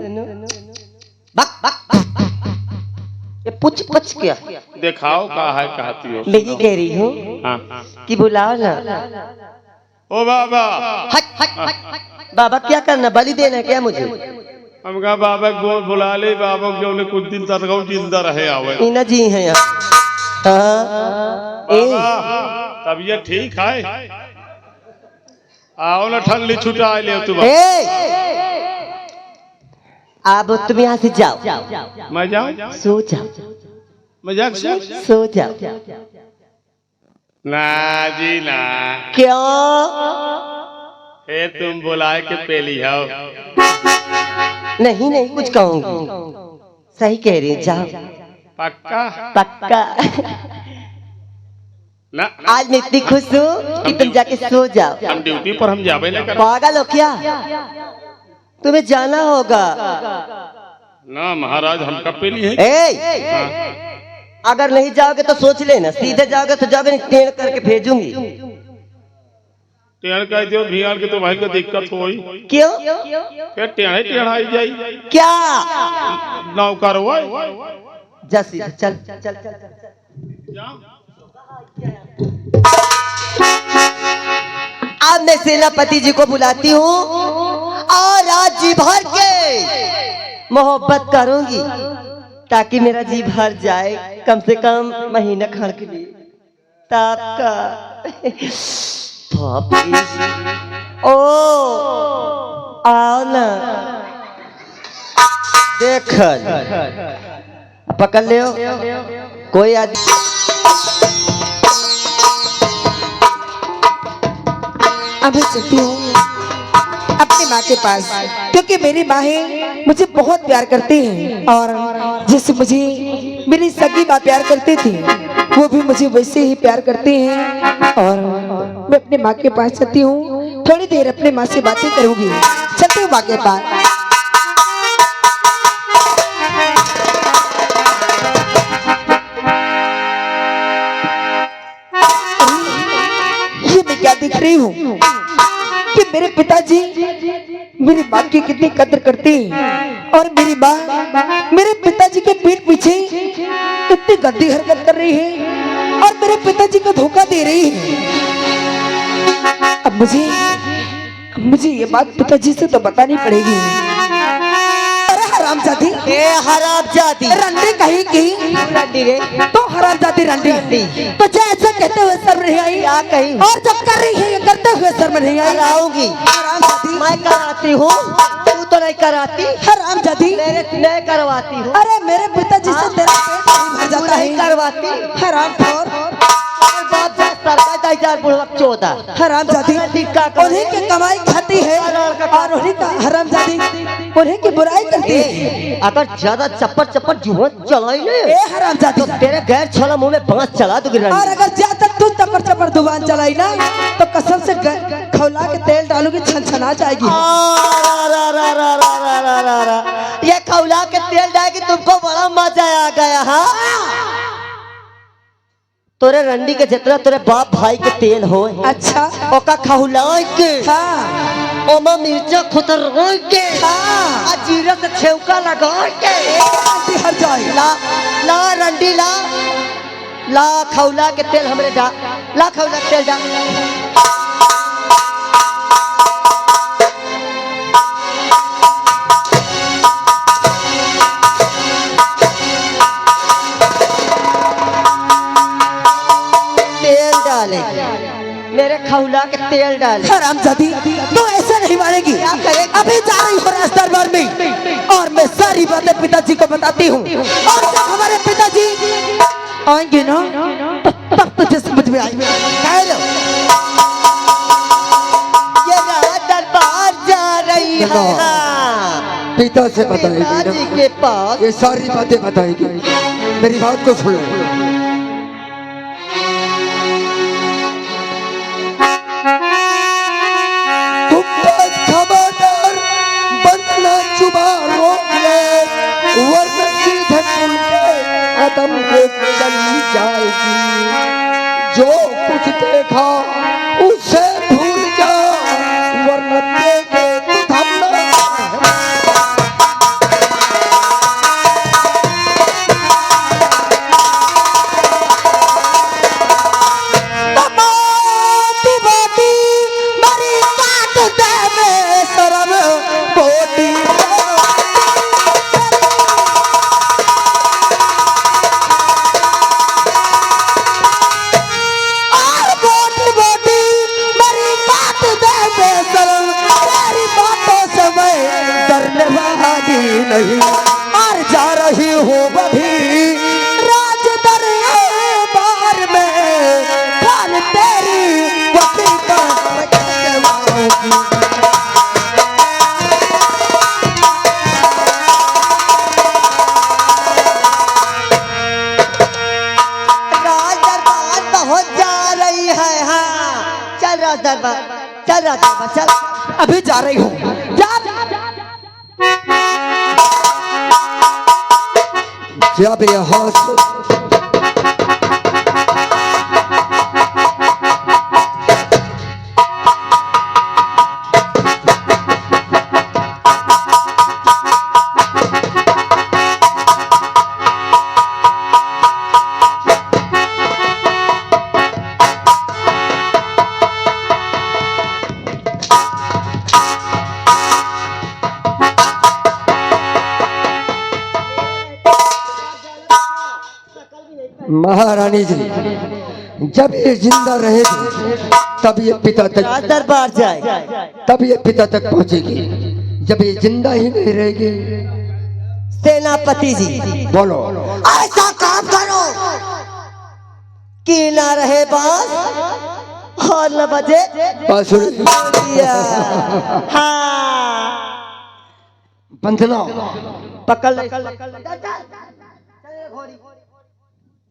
बक बक ये पुछ पुछ क्या दिखाओ कहा है कहती हो। मैं ये कह रही हूँ कि बुलाओ ना। ओ बाबा हट हट हट बाबा क्या करना, बलि देना क्या मुझे? हम कहा बाबा को बुला ले, बाबा जो ने कुछ दिन तक जिंदा रहे आवे इना जी है यहाँ। बाबा तबीयत ठीक है? आओ ना ठंडी छुटा ले तुम। अब तुम यहाँ से जाओ। मैं जाऊँ? सो जाओ। मजाक सो जाओ। ना जी ना। क्यों? तुम बुलाए के पेली हो। नहीं नहीं कुछ कहूंगी, सही कह रही, जाओ। पक्का? पक्का। ना आज मैं इतनी खुश हूँ कि तुम जाके सो जाओ। हम ड्यूटी पर हम जावे ना कर। पागल हो क्या? तुम्हें जाना होगा ना महाराज, हम कब पेली है। अगर नहीं जाओगे तो सोच लेना, सीधे जाओगे तो जाओगे, नहीं टेढ़ करके भेजूंगी। टेढ़ कह दियो भियाड़ के तो भाई को दिक्कत होई। क्यों? फिर टेढ़े टेढ़ाई जाई क्या? नौकर हो जा सीधे चल चल चल चल अब मैं सेनापति जी को बुलाती हूँ और आज जी भर के मोहब्बत करूंगी ताकि मेरा जी भर जाए, कम से कम महीना खाने के लिए। ताका ओ आओ ना, देख पकड़ ले कोई आदमी। अभी चलती हूँ अपनी माँ के पास, क्योंकि मेरी माँ है मुझे बहुत प्यार करती है और जैसे मुझे मेरी सगी माँ प्यार करती थी वो भी मुझे वैसे ही प्यार करते हैं। और मैं अपने माँ के पास चलती हूँ, थोड़ी देर अपने माँ से बातें करूँगी। चलती हूँ माँ के पास। ये मैं क्या दिख रही हूँ कि मेरे पिताजी मेरी माँ की कितनी कदर करती हैं और मेरी माँ मेरे पिताजी के पीठ पीछे कितनी गंदी हरकत कर रही है और मेरे पिताजी को धोखा दे रही है। अब मुझे ये बात पिताजी से तो बतानी पड़ेगी। अरे हरामजादी, हरामजादी रंडी कहीं की रंडी रे तो हरामजादी रंडी तो ऐसा कहते हुए शर्म नहीं आई क्या कहीं? और जब कर रही है ये करते हुए शर्म नहीं आई। कराऊंगी, मैं कराती हूँ, तू तो नहीं कराती। हरामजादी, मैं करवाती हूँ। अरे मेरे पिताजी से तेरा पेट नहीं भर जाता है। करवाती हरामखोर, बाप जा सरकार 14 हरामजादी उन्हीं की कमाई खाती है और उन्हीं का हरामजादी उन्हीं की बुराई करती है। अगर ज्यादा चप्पट चप्पट जुबान चलाई ले ए हरामजादी, तो तेरे गैर छोला मुंह में बांस चला दूंगी। और अगर ज्यादा तू चप्पट चप्पट जुबान चलाई ना तो कसम से खौला के तेल डालूंगी, छनछना जाएगी। ये खौला के तेल डालेगी, तुमको बड़ा मजा आ गया। हाँ तोरे रंडी के जितना तोरे बाप भाई के तेल हो, अच्छा ओका खौला के, हाँ ओमा मिर्चा खुतर के, हाँ जीरा से छेवका लगा के हर जाए। ला ला रंडी ला ला खौला के तेल हमरे डा, ला खौला के तेल डा। मेरे खौला के तेल डाले। हरामजादी तो ऐसे नहीं मानेगी। अभी जा रही हो राज दरबार में और मैं सारी बातें पिताजी को बताती हूँ और जब हमारे पिताजी आएंगे ना तब तुझे समझ में आएगी। ये राज दरबार जा रही है, पिता से बताएगी पिताजी के पास ये सारी बातें बताएगी। मेरी बात को सुनो। कदम को चली जाएगी, जो कुछ देखा उसे भूल जा, वरना देखे नहीं और जा रही हूँ अभी राज दरबार में कान तेरी वफी का राज दरबार बहुत जा रही है। हाँ चल राज दरबार, चल राज दरबार, चल। अभी जा रही हूँ। जा क्या मेरे हाथ महारानी जी जब ये जिंदा रहे तब ये पिता राज तक दरबार जाए। तब ये पिता तक पहुंचेगी। जब ये जिंदा ही नहीं रहेगी सेनापति जी बोलो ऐसा काम करो कि ना रहे बांस और न बजे बांसुरी। दिया। हाँ बंधना पकड़ ले,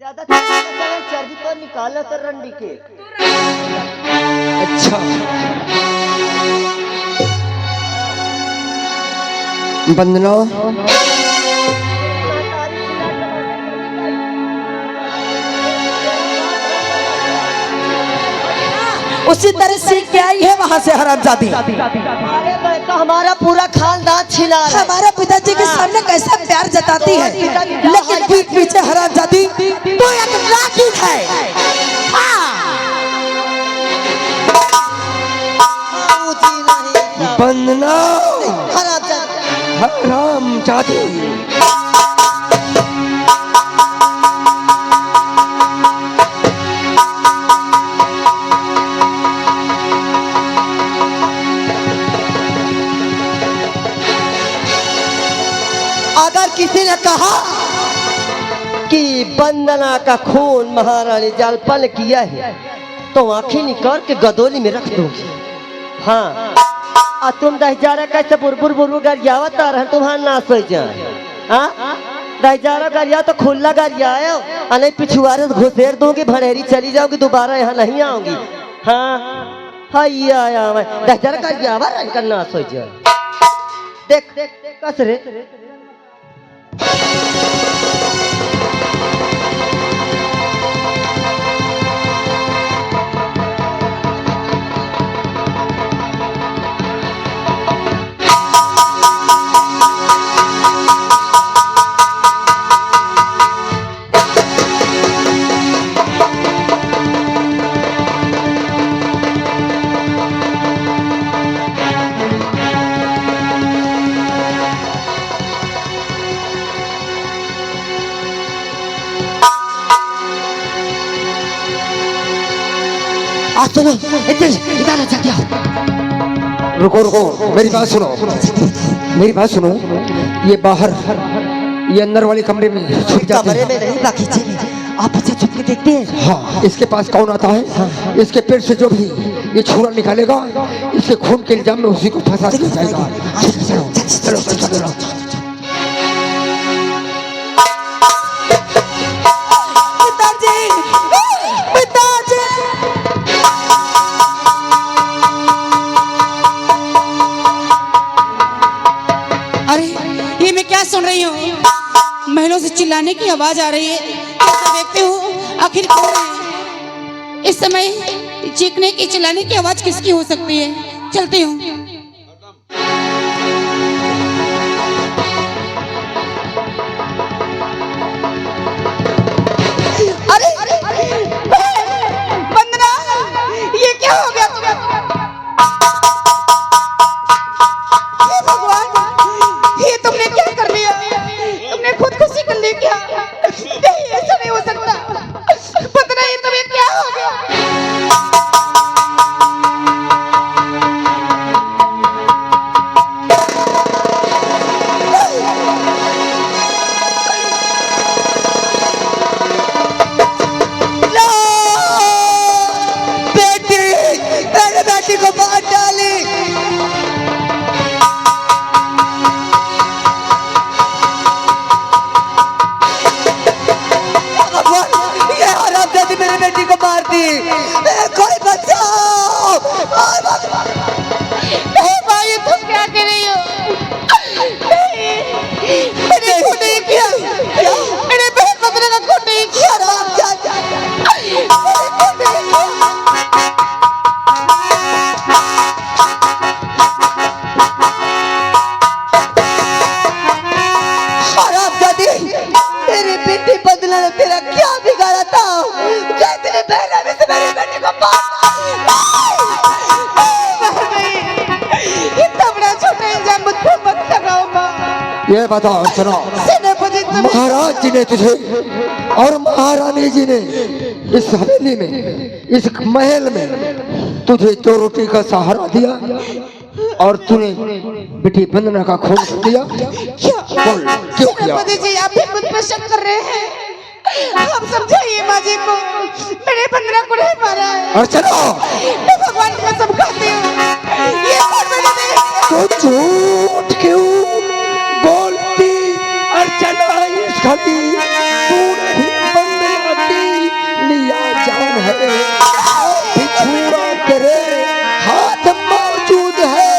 ज्यादा चर्बी तो निकालो तो रंडी के। अच्छा बंधना उसी तरह से क्या आई है वहां से हरामजादी। अरे मैं तो हमारा पूरा खानदान छिना रहा है। हमारे पिताजी के सामने कैसा प्यार जताती है, लेकिन पीठ पीछे हरामजादी तो एक नागिन है। मुझे नहीं बंधना हरामजादी। हराम जाती अगर किसी ने कहा कि वंदना का खून महारानी जालपा ने किया है तो आंखें निकाल के गदोली में रख दूंगी। हाँ और तुम दहजारा कैसे बुरबुर बुरबुर गरियावत आ रहे तुम्हारा नाश हो जाए। हाँ दहजारा गरिया तो खुला गरिया आयो नहीं पिछुआरे घुसेर दूंगी, भड़ेरी चली जाऊंगी, दोबारा यहाँ नहीं आऊंगी। हाँ हाँ ये आया मैं दहजारा गरियावा इनका नाश हो जाए। देख देख कस रे सुनो इधर आ जाओ। रुको रुको मेरी बात सुनो, मेरी बात सुनो। ये बाहर ये अंदर वाले कमरे में छुप जाते कमरे हैं। में नहीं बाकी चलिए आप पीछे छुप के देखते हैं। हाँ इसके पास कौन आता है, इसके पेट से जो भी ये छुरा निकालेगा इसके खून के इल्जाम में उसी को फंसा दिया जाएगा। चलो चलो चलो सुन रही हूँ महिलाओं से चिल्लाने की आवाज आ रही है। कैसे देखते हो आखिर कौन है? इस समय चीखने की चिल्लाने की आवाज किसकी हो सकती है? चलती हूँ। अरे वंदना ये क्या हो गया तुम्हें? हे भगवान ये तुमने क्या कर लिया? तुमने खुदकुशी कर ली क्या? नहीं ऐसा नहीं हो सकता। पता नहीं तुम्हें क्या हो गया? दी। कोई बचाओ। नहीं भाई, तुम क्या कर रही हो? नहीं, मैंने खून नहीं किया। मैंने बहन बंदना का खून नहीं किया। मेरी बेटी बदला ने तेरा क्या बिगाड़ा था? इतनी पहले भी से मेरी बेटी को इतना बड़ा छोटा इल्जाम मुझ पर मत लगाओ माँ। ये बताओ अर्चना, सेनापति महाराज जी ने तुझे और महारानी जी ने इस हवेली में, इस महल में तुझे 2 रोटी का सहारा दिया और तूने बेटी वंदना का खून कर दिया। बोल, क्यों किया? सेनापति जी, आप भी मुझ पर शक कर रहे हैं। आप समझाइए माँ जी को, मैंने वंदना को नहीं मारा है। अर्चना, मैं भगवान की कसम खाती हूँ, ये खून मैंने नहीं किया। तो झूठ क्यों बोलती अर्चना? इस घड़ी तूने ही वंदना की लिया जान है, बिछुड़ा तेरे हाथ मौजूद है,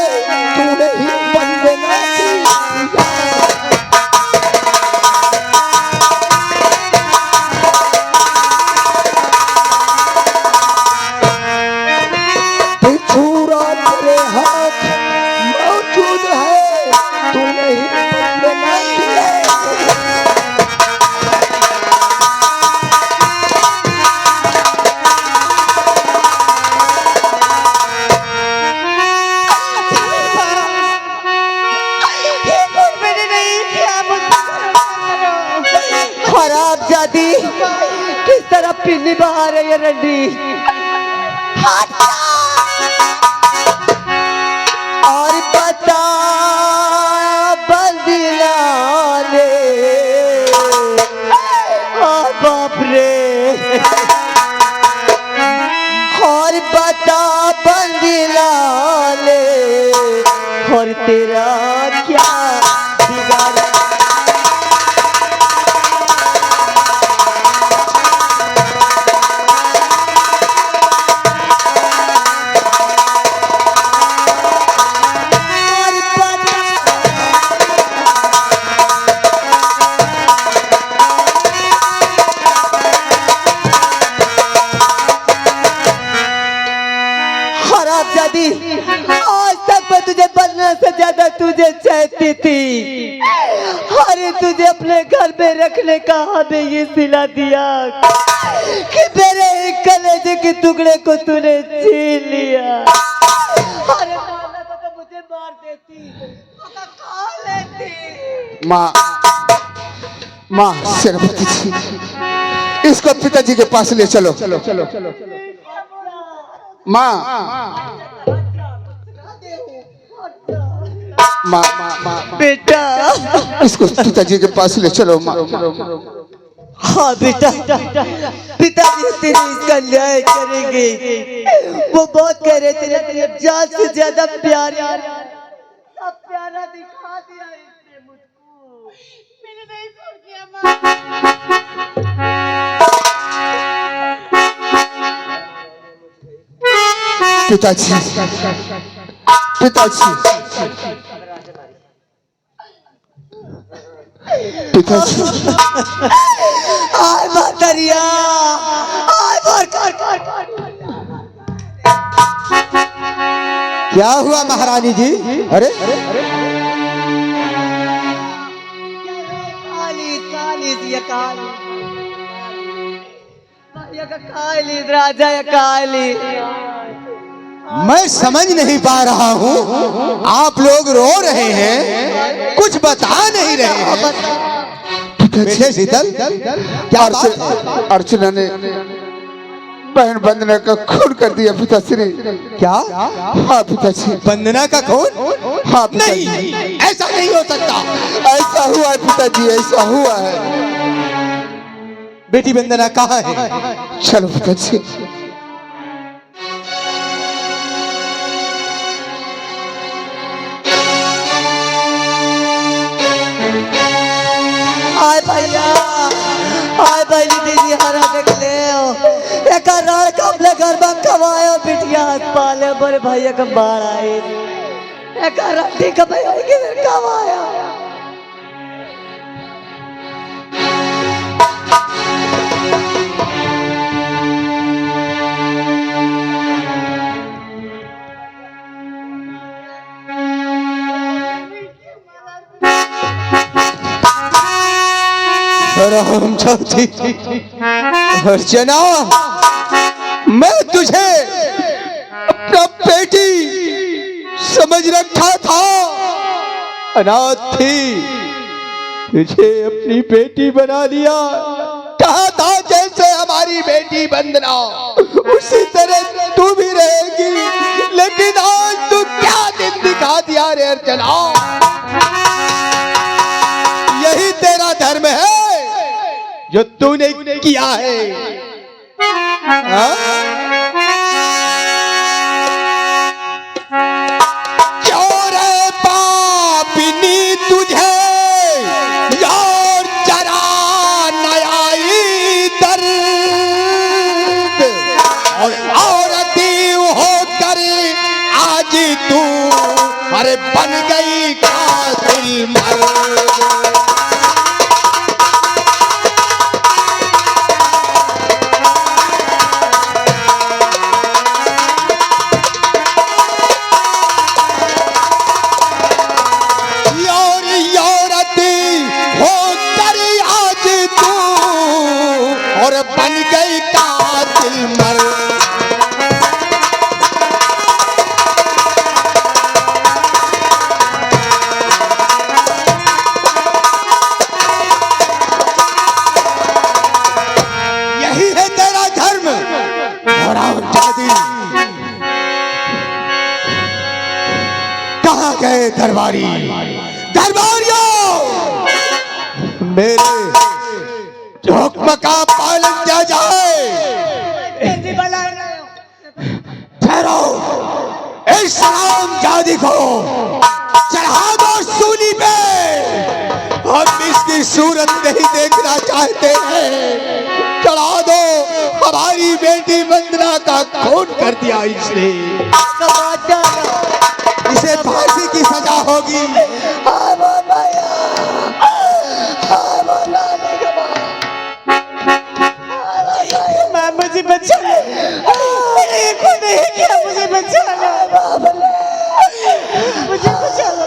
तूने ही वंदना की लिया। बिछुड़ा तेरे हाथ मौजूद है, तूने ही वंदना की लिया। ये खून मैंने नहीं किया, मुझे खराब जाती किस तरह पिन्नी बहा रही है रंडी। और बता बंदिला ने, बाप रे, और बता बंदिला ने, और तेरा क्या बिगाड़ा? आज तक मैं तुझे बनने से ज्यादा तुझे चाहती थी। अरे तुझे अपने घर में रखने का हमें ये सिला दिया कि मेरे कलेजे के टुकड़े को तूने छीन लिया। अरे तो मुझे मार देती, खा लेती। माँ सेनापति जी, इसको पिताजी के पास ले चलो। माँ बेटा, इसको पिताजी के पास ले चलो। माँ, हाँ बेटा, पिताजी तेरी इसका न्याय करेंगे। वो बहुत कह रहे थे तेरे जान से ज्यादा प्यार, सब प्यारा दिखा दिया इसने मुझको। मैंने नहीं खून किया माँ। पिताजी, पिताजी, पिताजी, आय मातरिया, आय मार कर। क्या हुआ महारानी जी? अरे काली राजा या काली, मैं समझ नहीं पा रहा हूँ, आप लोग रो रहे हैं, कुछ बता नहीं रहे हैं। शीतल, क्या अर्चना ने बहन वंदना का खून कर दिया पिताश्री। क्या? हाँ पिताजी। वंदना का खून? हाँ पिताजी। नहीं, ऐसा नहीं हो सकता। ऐसा हुआ है पिताजी, ऐसा हुआ है। बेटी वंदना कहाँ है? चलो पिताजी। आय भैया, आय भाई दीदी हरा देख ले, एक एक अपने घर में कमाया बिटिया पाले बड़े भैया का बाढ़ आए एक रट्टी कमाएगी फिर कमाया राम चाची अर्चना, मैं तुझे अपना बेटी समझ रखा था, अनाथ थी, तुझे अपनी बेटी बना दिया। कहा था जैसे हमारी बेटी वंदना उसी तरह तू भी रहेगी, लेकिन आज तू क्या दिन दिखा दिया रे अर्चना। यही तेरा धर्म है जो तूने किया है। क्यों रे पापिनी तुझे यार जरा नयाई दर्द और औरती होकर आज तू अरे बन गई कातिल मर्द। बन गई कातिल मर्द। यही है तेरा धर्म। और जादी कहाँ गए दरबारी? दरबारियों, मेरे हुक्म का पालन किया जाए। ठहरो, इस हरामजादी को चढ़ा दो सूली पे। हम इसकी सूरत नहीं देखना चाहते हैं। चढ़ा दो, हमारी बेटी वंदना का खून कर दिया इसने। इसे फांसी की सजा होगी। मुझे बचा ले, को नहीं किया, मुझे बचा ले, मुझे बचा ले।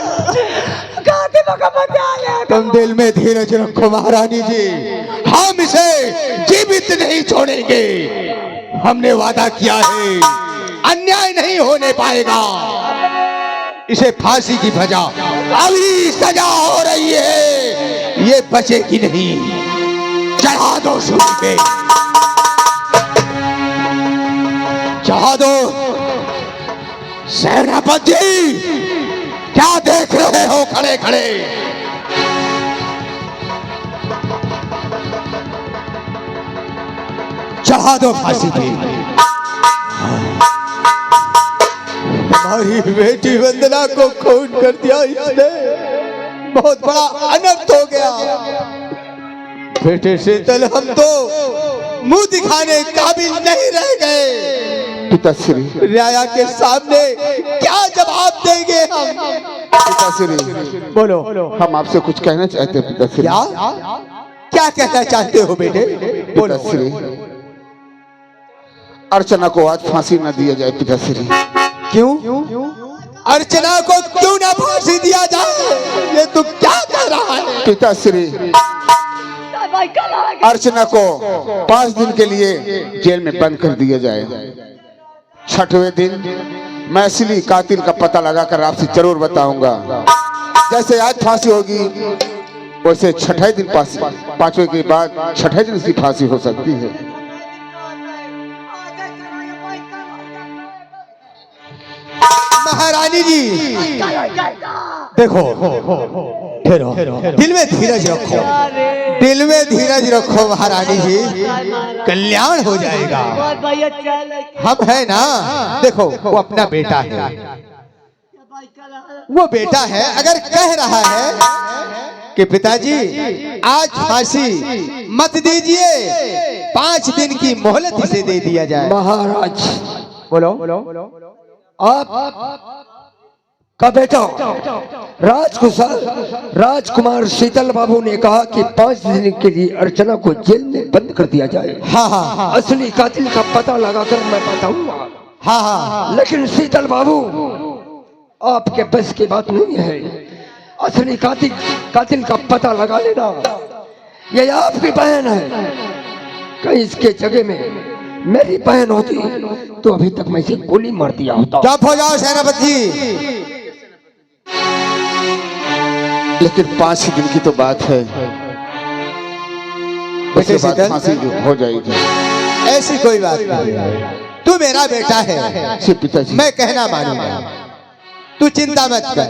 तुम दिल में धीरज रखो महारानी जी, हम इसे जीवित नहीं छोड़ेंगे। हमने वादा किया है, अन्याय नहीं होने पाएगा। इसे फांसी की सजा अभी सजा हो रही है, ये बचेगी नहीं। चढ़ा दो सूली पे, चढ़ा दो। सेनापति जी, क्या देख रहे हो खड़े खड़े? चढ़ा दो फांसी पे। हमारी बेटी वंदना को खून कर दिया इसने, बहुत बड़ा अनर्थ हो गया। बेटे शीतल, हम तो मुंह दिखाने काबिल नहीं रह गए। पिताश्री, न्याय के सामने क्या जवाब देंगे हम? पिताश्री, बोलो, हम आपसे कुछ कहना चाहते हैं पिताश्री। क्या कहना चाहते हो बेटे? बोलो। पिताश्री, अर्चना को आज फांसी न दिया जाए पिताश्री। क्यों? अर्चना को क्यों ना फांसी दिया जाए? ये तू क्या कह रहा है? पिताश्री, अर्चना को 5 दिन के लिए जेल में बंद कर दिया जाए। 6वें दिन मैं असली कातिल का पता लगाकर आपसे जरूर बताऊंगा। जैसे आज फांसी होगी वैसे 6ठे दिन 5वें के बाद 6ठे दिन इसकी फांसी हो सकती है। महारानी जी देखो, ठहरो, दिल में धीरज रखो, दिल में धीरज रखो महारानी जी, कल्याण हो जाएगा। हम है ना, देखो वो अपना बेटा है, वो बेटा है। अगर कह रहा है कि पिताजी आज फांसी मत दीजिए, 5 दिन की मोहलत इसे दे दिया जाए। महाराज बोलो। आप का बेटा राजकुमार शीतल बाबू ने कहा कि 5 दिन के लिए अर्चना को जेल में बंद कर दिया जाए। हाँ। असली कातिल का पता लगाकर मैं बताऊंगा। हाँ। लेकिन शीतल बाबू आपके बस की बात नहीं है। असली कातिल का पता लगा लेना। ये आपकी बहन है। कहीं इसके जगह में मेरी बहन होती तो अभी तक मैं इसे गोली मार दिया होता। चुप हो जाओ सेनापति जी। लेकिन 5 दिन की तो बात है, उसके बाद फांसी हो जाएगी। ऐसी कोई बात नहीं, तू मेरा बेटा है, पिताजी मैं कहना मानूंगा। तू चिंता मत कर,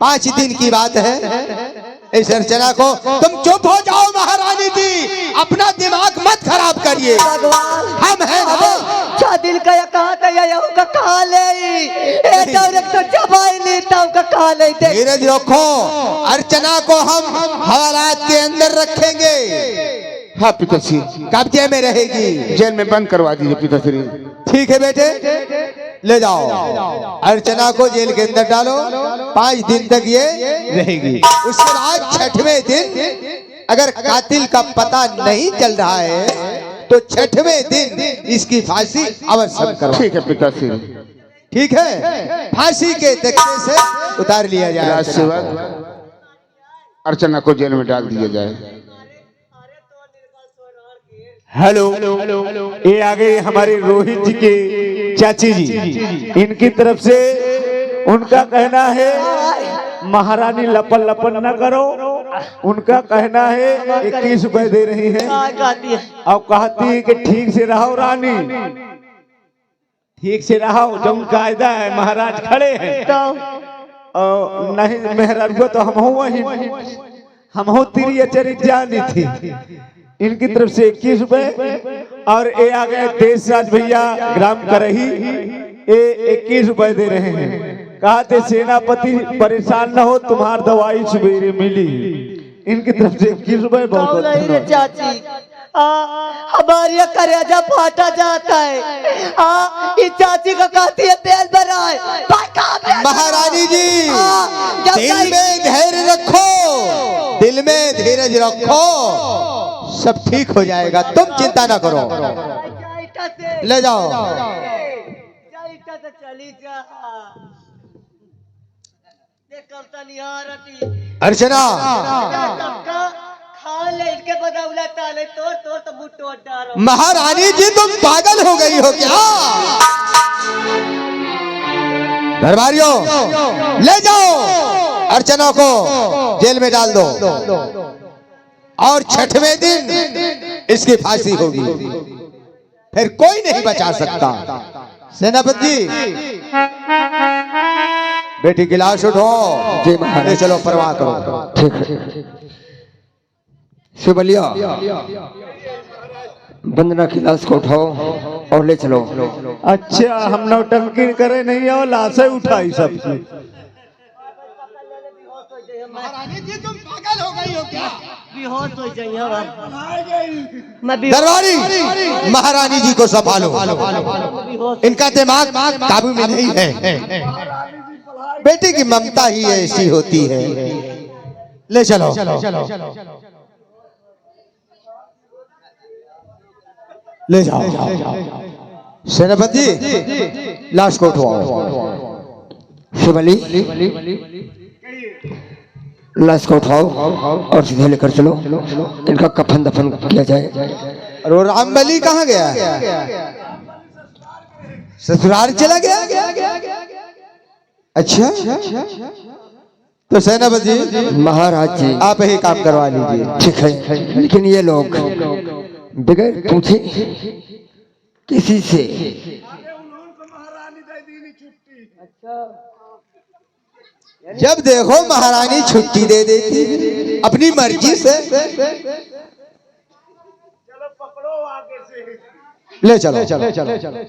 5 दिन की बात है। इस अर्चना को तुम चुप हो जाओ महारानी जी, अपना दिमाग मत खराब करिए। भगवान हम हैं ना। क्या दिल का या कहा था या का कहा ले ए डायरेक्ट तो चबाई लेता का कहा ले। धीरज रखो, अर्चना को हम हवालात के अंदर रखेंगे। हाँ पिताजी, कब्जे में रहेगी। जेल में बंद करवा दीजिए पिताश्री। ठीक है बेटे, ले जाओ अर्चना को जेल के अंदर डालो। 5 दिन तक ये रहेगी। उसके बाद 6वें दिन अगर कातिल का पता नहीं चल रहा है तो 6वें दिन इसकी फांसी अवश्य करवा। ठीक है पिताश्री। ठीक है, फांसी के तख्ते से उतार लिया जाए। अर्चना को जेल में डाल दिया जाए। हेलो, ये आ गए हमारे रोहित जी के चाची जी। इनकी तरफ से उनका कहना है महारानी लपन लपन न करो। उनका कहना है 21 रुपए दे रही है। अब कहती है कि ठीक से रहो रानी, ठीक से रहो। जो कायदा है, महाराज खड़े हैं और नहीं मेहरारू तो हम हो वही, हम हो तिरिया चरित जानी थी। इनकी तरफ से 21 रुपए और ये आ गए देशराज भैया ग्राम करही, ये 21 रुपए दे रहे हैं। कहा थे सेनापति परेशान न हो, तुम्हार दवाई सवेरे मिली। इनकी तरफ से 21 रुपए बहुत नहीं चाची, हमारी करेजा फाटा जाता है। इस चाची को कहती है तेल भराए। महारानी जी दिल में धैर्य रखो, दिल में धीरज रखो, सब ठीक हो जाएगा। तुम चिंता ना करो, ले जाओ। चली जा अर्चना महारानी जी तुम पागल हो गई हो क्या? दरबारियों ले जाओ अर्चना को जेल में डाल दो और 6वें दिन इसकी फांसी होगी, फिर कोई नहीं बचा सकता। सेनापति बेटी की लाश उठो, ले चलो परवाह करो। ठीक है शिवलिया, वंदना की लाश को उठाओ और ले चलो। अच्छा, हम नौटंकी करे नहीं हो, लाशें उठाई सबकी। महारानी जी तुम पागल हो गई हो क्या? बेहोश हो जाइए। दरबारी महारानी जी को संभालो, इनका दिमाग काबू में नहीं है। बेटी की ममता ही ऐसी होती है। ले चलो, ले जाओ। सेनापति लाश को उठवाओ। शिवली लाश को उठाओ और सीधे लेकर चलो, इनका कफन दफन किया जाए। और वो रामबली कहाँ गया? ससुराल चला गया? अच्छा, तो सेनापति महाराज जी आप ही काम करवा लीजिए। ठीक है, लेकिन ये लोग बगैर पूछे किसी से जब देखो महारानी छुट्टी दे देती है अपनी मर्जी से। ले चलो, ले चलो।